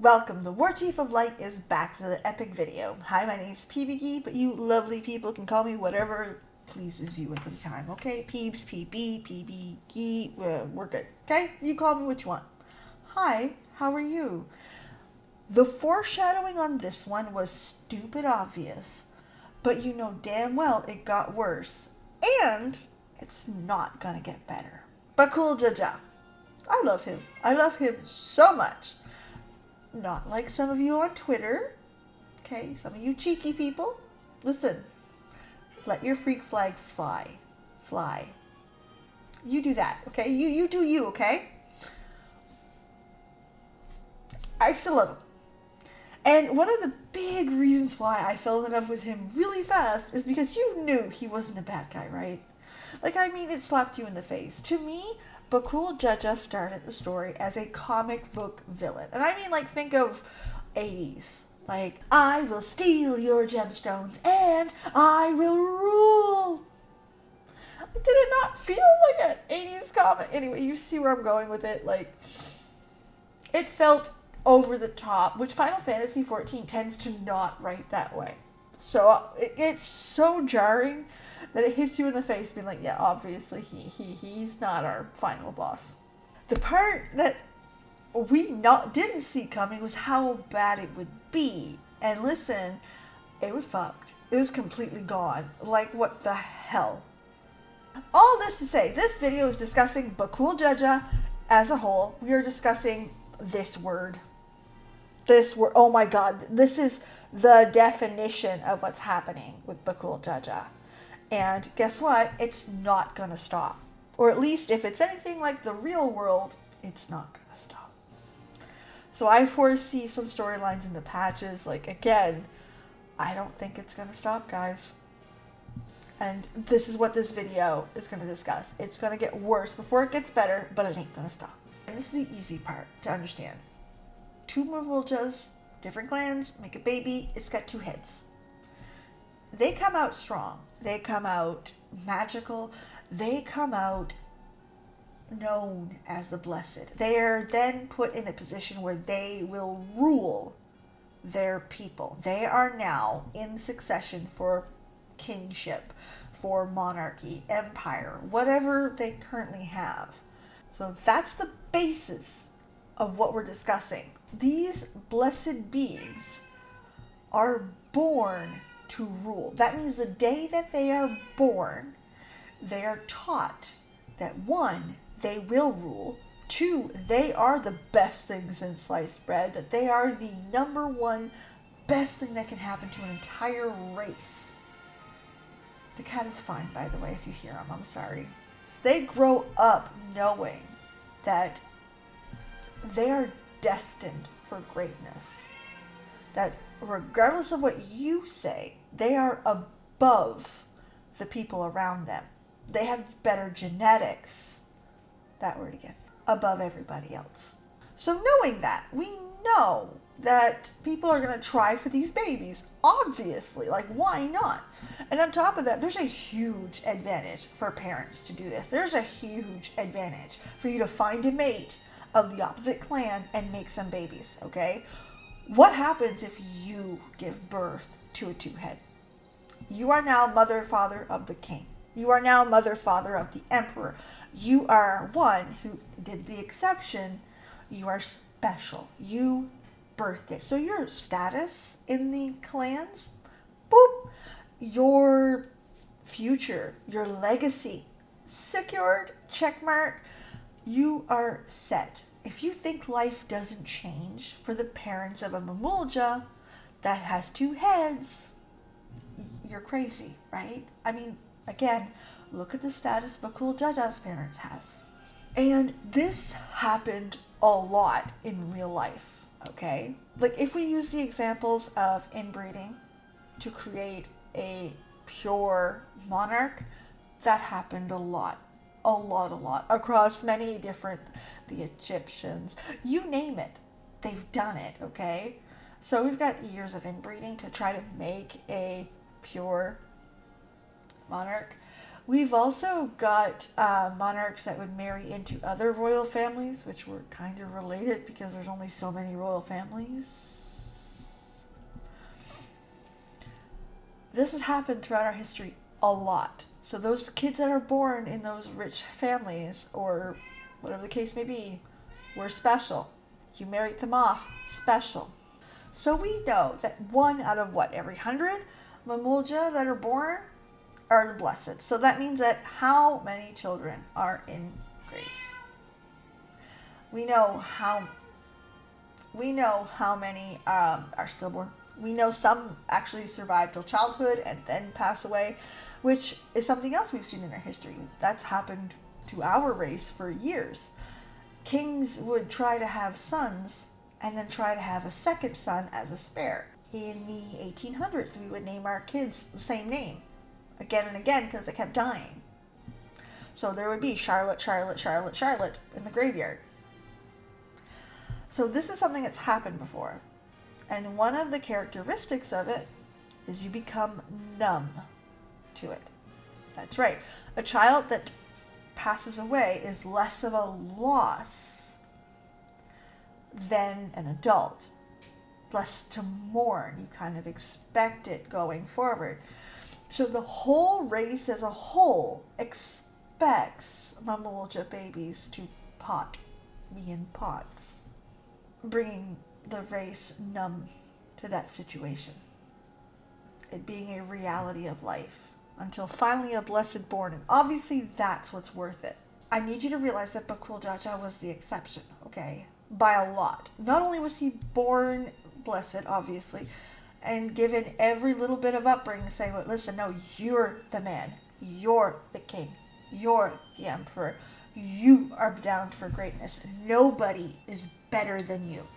Welcome, the War Chief of Light is back for the epic video. Hi, my name is PBG, but you lovely people can call me whatever pleases you at the time, okay? Peebs, PB, PBG, we're good, okay? You call me what you want. Hi, how are you? The foreshadowing on this one was stupid obvious, but you know damn well it got worse, and it's not gonna get better. Bakool Jaja. I love him. I love him so much. Not like some of you on Twitter, okay? Some of you cheeky people. Listen, let your freak flag fly. Fly. You do that, okay? You do you, okay? I still love him. And one of the big reasons why I fell in love with him really fast is because you knew he wasn't a bad guy, right? Like, I mean, it slapped you in the face. To me, Bakool Jaja started the story as a comic book villain. And I mean, like, think of 80s. Like, I will steal your gemstones and I will rule. Did it not feel like an 80s comic? Anyway, you see where I'm going with it. Like, it felt over the top, which Final Fantasy XIV tends to not write that way. So it's so jarring that it hits you in the face being like, yeah, obviously he's not our final boss. The part that we didn't see coming was how bad it would be. And listen, it was fucked. It was completely gone. Like, what the hell? All this to say, this video is discussing Bakool Jaja as a whole. We are discussing this word. This word, oh my god, this is the definition of what's happening with Bakool Jaja. And guess what? It's not gonna stop. Or at least if it's anything like the real world, it's not gonna stop. So I foresee some storylines in the patches. Like, again, I don't think it's gonna stop, guys. And this is what this video is gonna discuss. It's gonna get worse before it gets better, but it ain't gonna stop. And this is the easy part to understand. Two Mamooljas, different clans, make a baby, it's got two heads. They come out strong. They come out magical. They come out known as the Blessed. They are then put in a position where they will rule their people. They are now in succession for kingship, for monarchy, empire, whatever they currently have. So that's the basis of what we're discussing. These blessed beings are born to rule. That means the day that they are born, they are taught that 1, they will rule, 2, they are the best things in sliced bread, that they are the number one best thing that can happen to an entire race. The cat is fine, by the way, if you hear him. I'm sorry. They grow up knowing that they are destined for greatness. That regardless of what you say, they are above the people around them. They have better genetics. That word again. Above everybody else. So knowing that, we know that people are going to try for these babies. Obviously. Like, why not? And on top of that, there's a huge advantage for parents to do this. There's a huge advantage for you to find a mate of the opposite clan and make some babies, okay? What happens if you give birth to a two-head? You are now mother, father of the king. You are now mother, father of the emperor. You are one who did the exception. You are special. You birthed it. So your status in the clans, boop, your future, your legacy, secured, check mark. You are set. If you think life doesn't change for the parents of a Mamoolja that has two heads, you're crazy, right? I mean, again, look at the status Bakool Jaja's parents has. And this happened a lot in real life, okay? Like, if we use the examples of inbreeding to create a pure monarch, that happened a lot. A lot, across many different, the Egyptians, you name it, they've done it, okay? So we've got years of inbreeding to try to make a pure monarch. We've also got monarchs that would marry into other royal families, which were kind of related because there's only so many royal families. This has happened throughout our history a lot. So those kids that are born in those rich families, or whatever the case may be, were special. You married them off, special. So we know that 1 out of every 100 Mamoolja that are born are the blessed. So that means that how many children are in graves? We know how many are stillborn. We know some actually survive till childhood and then pass away, which is something else we've seen in our history. That's happened to our race for years. Kings would try to have sons and then try to have a second son as a spare. In the 1800s, we would name our kids the same name again and again because they kept dying. So there would be Charlotte, Charlotte, Charlotte, Charlotte in the graveyard. So this is something that's happened before. And one of the characteristics of it is you become numb to it. That's right. A child that passes away is less of a loss than an adult. Less to mourn. You kind of expect it going forward. So the whole race as a whole expects Mamoolja babies to be in pots, bringing the race numb to that situation. It being a reality of life until finally a blessed born. And obviously that's what's worth it. I need you to realize that Bakool Jaja was the exception, okay? By a lot. Not only was he born blessed, obviously, and given every little bit of upbringing saying, well, listen, no, you're the man. You're the king. You're the emperor. You are bound for greatness. Nobody is better than you.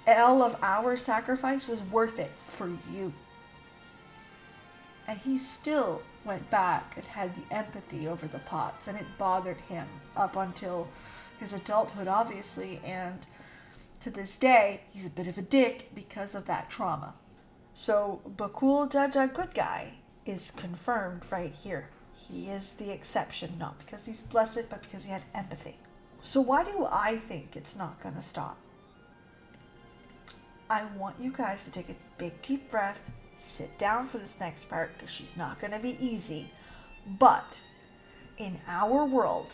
And all of our sacrifice was worth it for you. And he still went back and had the empathy over the pots, and it bothered him up until his adulthood, obviously, and to this day, he's a bit of a dick because of that trauma. So Bakool Jaja, good guy, is confirmed right here. He is the exception, not because he's blessed, but because he had empathy. So why do I think it's not going to stop? I want you guys to take a big deep breath, sit down for this next part, because she's not going to be easy. But in our world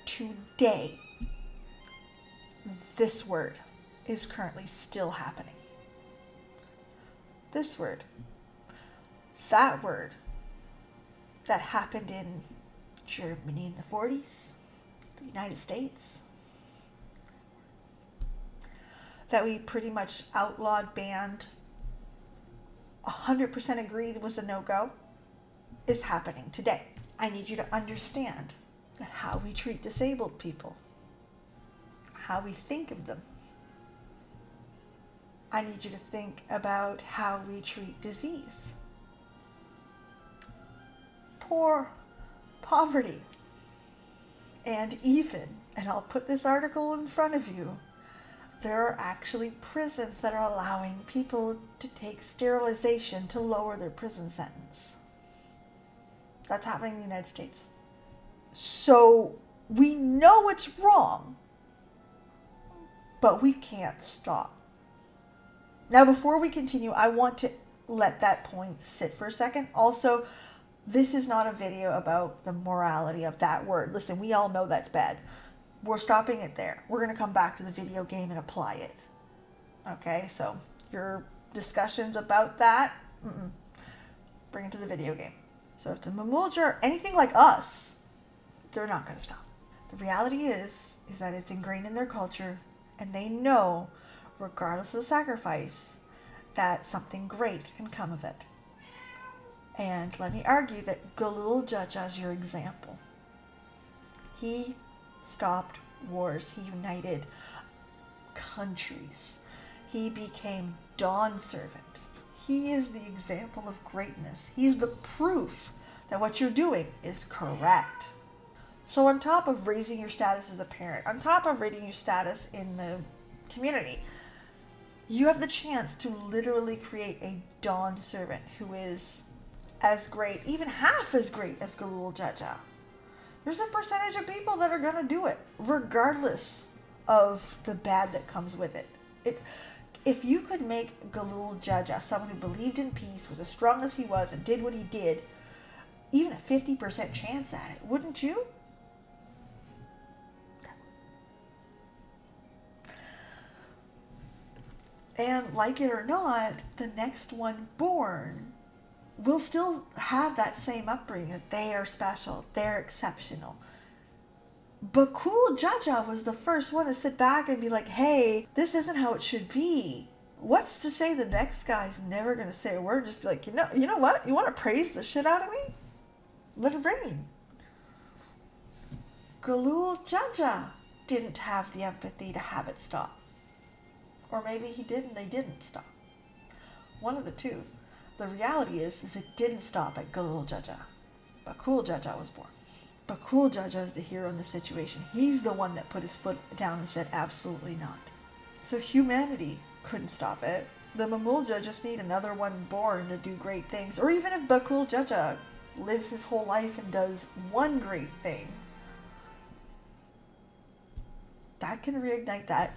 today, this word is currently still happening. This word. That word that happened in Germany in the 40s, the United States, that we pretty much outlawed, banned, 100% agreed was a no-go, is happening today. I need you to understand that how we treat disabled people, how we think of them. I need you to think about how we treat disease. Poverty. And even, and I'll put this article in front of you, there are actually prisons that are allowing people to take sterilization to lower their prison sentence. That's happening in the United States. So we know it's wrong, but we can't stop. Now, before we continue, I want to let that point sit for a second. Also, this is not a video about the morality of that word. Listen, we all know that's bad. We're stopping it there. We're going to come back to the video game and apply it. Okay, so your discussions about that, bring it to the video game. So if the Mamoolja are anything like us, they're not going to stop. The reality is that it's ingrained in their culture, and they know, regardless of the sacrifice, that something great can come of it. And let me argue that Bakool Jaja is your example. He stopped wars. He united countries. He became dawn servant. He is the example of greatness. He's the proof that what you're doing is correct. So on top of raising your status as a parent, on top of raising your status in the community, you have the chance to literally create a dawn servant who is as great, even half as great as Galul Jaja. There's a percentage of people that are going to do it, regardless of the bad that comes with it. If you could make Galul Jaja someone who believed in peace, was as strong as he was, and did what he did, even a 50% chance at it, wouldn't you? And like it or not, the next one born will still have that same upbringing that they are special, they're exceptional. Bakool Jaja was the first one to sit back and be like, hey, this isn't how it should be. What's to say the next guy's never going to say a word and just be like, you know what? You want to praise the shit out of me? Let it rain. Galul Jaja didn't have the empathy to have it stop. Or maybe he did and they didn't stop. One of the two. The reality is it didn't stop at Galul Jaja. Bakool Jaja was born. Bakool Jaja is the hero in the situation. He's the one that put his foot down and said absolutely not. So humanity couldn't stop it. The Mamool just need another one born to do great things. Or even if Bakool Jaja lives his whole life and does one great thing, that can reignite that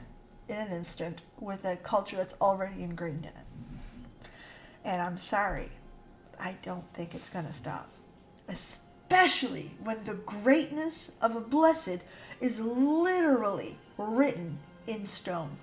in an instant with a culture that's already ingrained in it. And I'm sorry, I don't think it's going to stop. Especially when the greatness of a blessed is literally written in stone.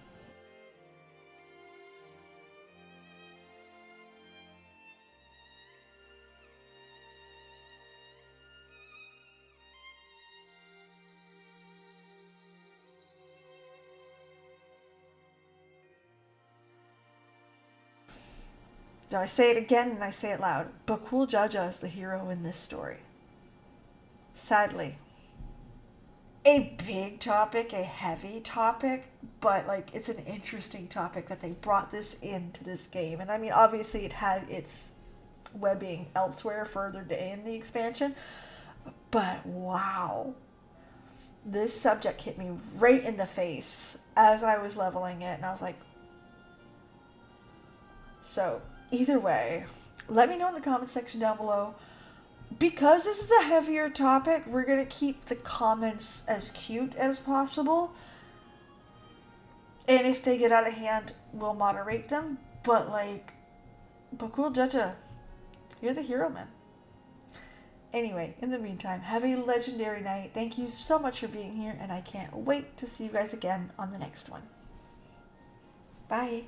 Now I say it again and I say it loud. Bakool Jaja is the hero in this story. Sadly. A big topic, a heavy topic, but like it's an interesting topic that they brought this into this game. And I mean, obviously it had its webbing elsewhere further in the expansion, but wow. This subject hit me right in the face as I was leveling it, and I was like, so either way, let me know in the comment section down below. Because this is a heavier topic, we're going to keep the comments as cute as possible. And if they get out of hand, we'll moderate them. But like, Bakool Jaja, you're the hero, man. Anyway, in the meantime, have a legendary night. Thank you so much for being here, and I can't wait to see you guys again on the next one. Bye.